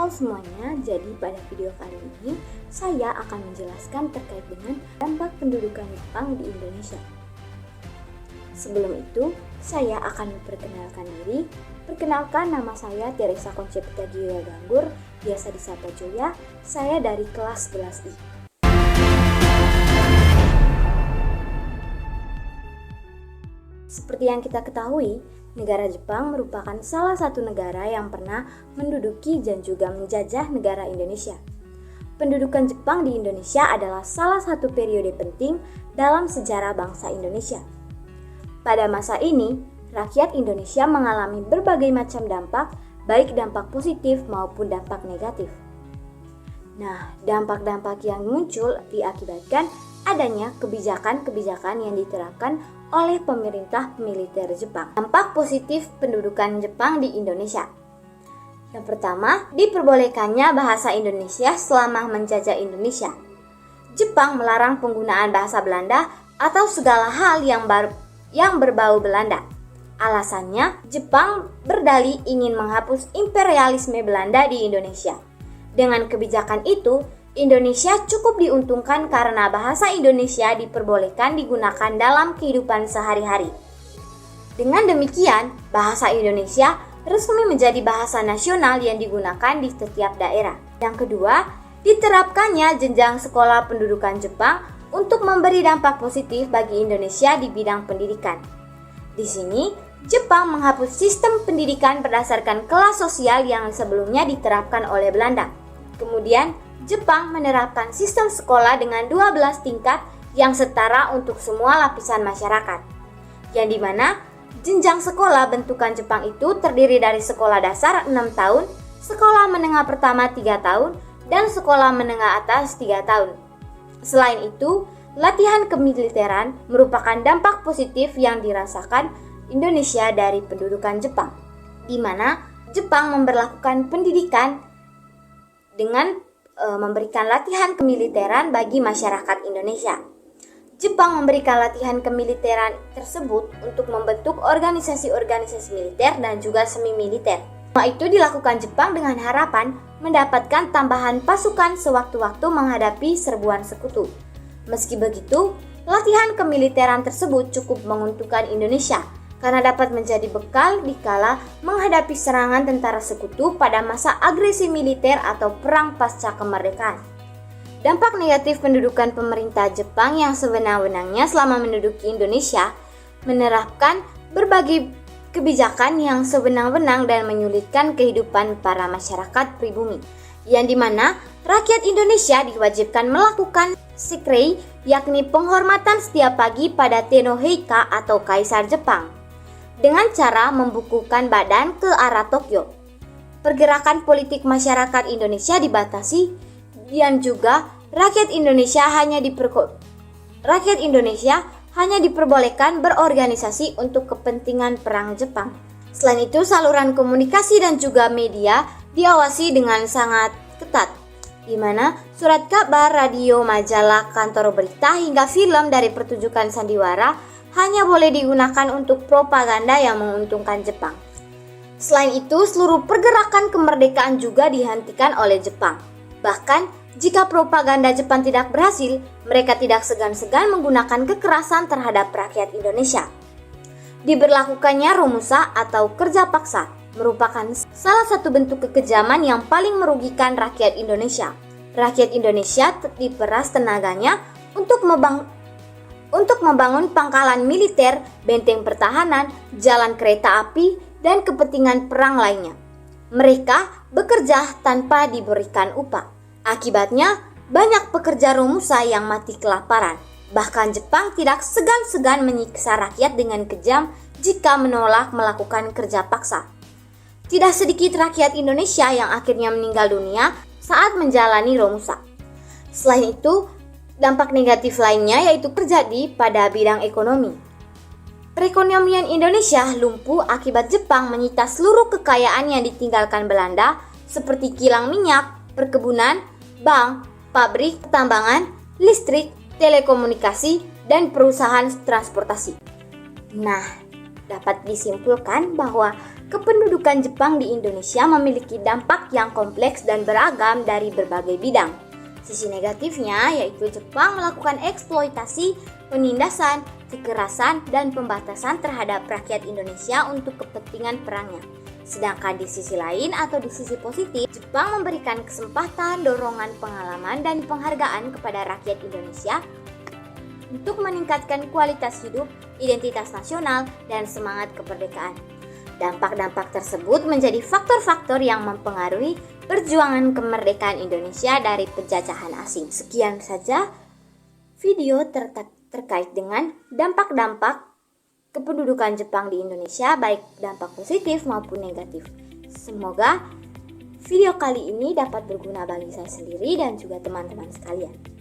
Halo semuanya, jadi pada video kali ini saya akan menjelaskan terkait dengan dampak pendudukan Jepang di Indonesia. Sebelum itu, saya akan memperkenalkan diri. Perkenalkan, nama saya Teresa Concepta Gioia Ganggur, biasa disapa Joya. Saya dari kelas 11I. Seperti yang kita ketahui, negara Jepang merupakan salah satu negara yang pernah menduduki dan juga menjajah negara Indonesia. Pendudukan Jepang di Indonesia adalah salah satu periode penting dalam sejarah bangsa Indonesia. Pada masa ini, rakyat Indonesia mengalami berbagai macam dampak, baik dampak positif maupun dampak negatif. Nah, dampak-dampak yang muncul diakibatkan adanya kebijakan-kebijakan yang diterapkan oleh pemerintah militer Jepang. Dampak positif pendudukan Jepang di Indonesia. Yang pertama, diperbolehkannya bahasa Indonesia selama menjajah Indonesia. Jepang melarang penggunaan bahasa Belanda atau segala hal yang berbau Belanda. Alasannya, Jepang berdalih ingin menghapus imperialisme Belanda di Indonesia. Dengan kebijakan itu, Indonesia cukup diuntungkan karena bahasa Indonesia diperbolehkan digunakan dalam kehidupan sehari-hari. Dengan demikian, bahasa Indonesia resmi menjadi bahasa nasional yang digunakan di setiap daerah. Yang kedua, diterapkannya jenjang sekolah pendudukan Jepang untuk memberi dampak positif bagi Indonesia di bidang pendidikan. Di sini, Jepang menghapus sistem pendidikan berdasarkan kelas sosial yang sebelumnya diterapkan oleh Belanda. Kemudian, Jepang menerapkan sistem sekolah dengan 12 tingkat yang setara untuk semua lapisan masyarakat. Yang dimana jenjang sekolah bentukan Jepang itu terdiri dari sekolah dasar 6 tahun, sekolah menengah pertama 3 tahun, dan sekolah menengah atas 3 tahun. Selain itu, latihan kemiliteran merupakan dampak positif yang dirasakan Indonesia dari pendudukan Jepang, di mana Jepang memberlakukan pendidikan dengan memberikan latihan kemiliteran bagi masyarakat Indonesia. Jepang memberikan latihan kemiliteran tersebut untuk membentuk organisasi-organisasi militer dan juga semi-militer. Semua itu dilakukan Jepang dengan harapan mendapatkan tambahan pasukan sewaktu-waktu menghadapi serbuan sekutu. Meski begitu, latihan kemiliteran tersebut cukup menguntungkan Indonesia karena dapat menjadi bekal dikala menghadapi serangan tentara sekutu pada masa agresi militer atau perang pasca kemerdekaan. Dampak negatif pendudukan pemerintah Jepang yang sewenang-wenangnya selama menduduki Indonesia menerapkan berbagai kebijakan yang sewenang-wenang dan menyulitkan kehidupan para masyarakat pribumi, yang dimana rakyat Indonesia diwajibkan melakukan shikrei, yakni penghormatan setiap pagi pada Tenno Heika atau Kaisar Jepang, dengan cara membukukan badan ke arah Tokyo. Pergerakan politik masyarakat Indonesia dibatasi dan juga rakyat Indonesia hanya diperbolehkan berorganisasi untuk kepentingan perang Jepang. Selain itu, saluran komunikasi dan juga media diawasi dengan sangat ketat, di mana surat kabar, radio, majalah, kantor berita hingga film dari pertunjukan sandiwara hanya boleh digunakan untuk propaganda yang menguntungkan Jepang. Selain itu, seluruh pergerakan kemerdekaan juga dihentikan oleh Jepang. Bahkan, jika propaganda Jepang tidak berhasil, mereka tidak segan-segan menggunakan kekerasan terhadap rakyat Indonesia. Diberlakukannya romusa atau kerja paksa merupakan salah satu bentuk kekejaman yang paling merugikan rakyat Indonesia. Rakyat Indonesia diperas tenaganya untuk membangun pangkalan militer, benteng pertahanan, jalan kereta api, dan kepentingan perang lainnya. Mereka bekerja tanpa diberikan upah. Akibatnya, banyak pekerja romusa yang mati kelaparan. Bahkan Jepang tidak segan-segan menyiksa rakyat dengan kejam jika menolak melakukan kerja paksa. Tidak sedikit rakyat Indonesia yang akhirnya meninggal dunia saat menjalani romusa. Selain itu, dampak negatif lainnya yaitu terjadi pada bidang ekonomi. Perekonomian Indonesia lumpuh akibat Jepang menyita seluruh kekayaan yang ditinggalkan Belanda seperti kilang minyak, perkebunan, bank, pabrik, pertambangan, listrik, telekomunikasi, dan perusahaan transportasi. Nah, dapat disimpulkan bahwa Kependudukan Jepang di Indonesia memiliki dampak yang kompleks dan beragam dari berbagai bidang. Sisi negatifnya yaitu Jepang melakukan eksploitasi, penindasan, kekerasan, dan pembatasan terhadap rakyat Indonesia untuk kepentingan perangnya. Sedangkan di sisi lain atau di sisi positif, Jepang memberikan kesempatan, dorongan pengalaman, dan penghargaan kepada rakyat Indonesia untuk meningkatkan kualitas hidup, identitas nasional, dan semangat kemerdekaan. Dampak-dampak tersebut menjadi faktor-faktor yang mempengaruhi perjuangan kemerdekaan Indonesia dari penjajahan asing. Sekian saja video terkait dengan dampak-dampak kependudukan Jepang di Indonesia, baik dampak positif maupun negatif. Semoga video kali ini dapat berguna bagi saya sendiri dan juga teman-teman sekalian.